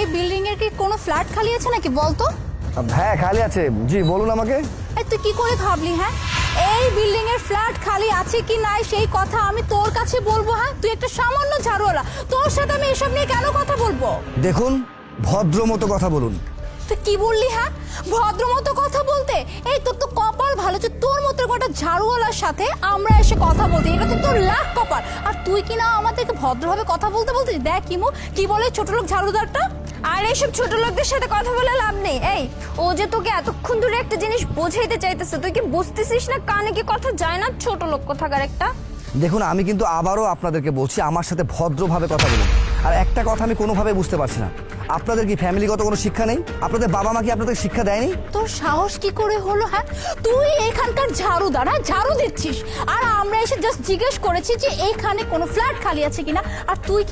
এই বিল্ডিং এর কি কোনো ফ্ল্যাট খালি আছে নাকি বলতো? হ্যাঁ খালি আছে, জি বলুন আমাকে। এই তুই কি করে ভাবলি? হ্যাঁ, এই বিল্ডিং এর ফ্ল্যাট খালি আছে কি নাই সেই কথা আমি তোর কাছে বলবো? হ্যাঁ, তুই একটা সামান্য ঝাড়ুওয়ালা, তোর সাথে আমি এসব নিয়ে কেন কথা বলবো? দেখুন, ভদ্র মতো কথা বলুন। তুই কি বললি? হ্যাঁ, ভদ্র মতো কথা বলতে? এই তোর তো কপাল ভালো যে তোর মতো একটা ঝাড়ুওয়ালার সাথে আমরা এসে কথা বলতে, এটা তো তোর লাখ কপাল। আর তুই কি না আমাদেরকে ভদ্রভাবে কথা বলতে বলতে? দেখ কিমু কি বলে ছোট লোক ঝাড়ুদারটা। আর এইসব ছোট লোকদের সাথে কথা বলে লাভ নেই। এই ও যে তোকে এতক্ষণ ধরে একটা জিনিস বোঝাইতে চাইতেছে, তুই কি বুঝতেছিস না? কানে কি কথা যায় না? ছোট লোক কোথাকার একটা। দেখুন, আমি কিন্তু আবারও আপনাদেরকে বলছি, আমার সাথে ভদ্রভাবে কথা বলুন। আর একটা কথা আমি কোনোভাবে বুঝতে পারছি না, আপনাদের কি ফ্যামিলিগত কোনো শিক্ষা নেই? আপনাদের বাবা মা কি আপনাদের শিক্ষা দেয়নি? তোর সাহস কি করে হলো? হ্যাঁ, তুই এখানকার ঝাড়ুদার, হ্যাঁ ঝাড়ু দিচ্ছিস, আর আমরা এসে জাস্ট জিজ্ঞেস করেছি যে এখানে কোনো ফ্ল্যাট খালি আছে কিনা, আর তুই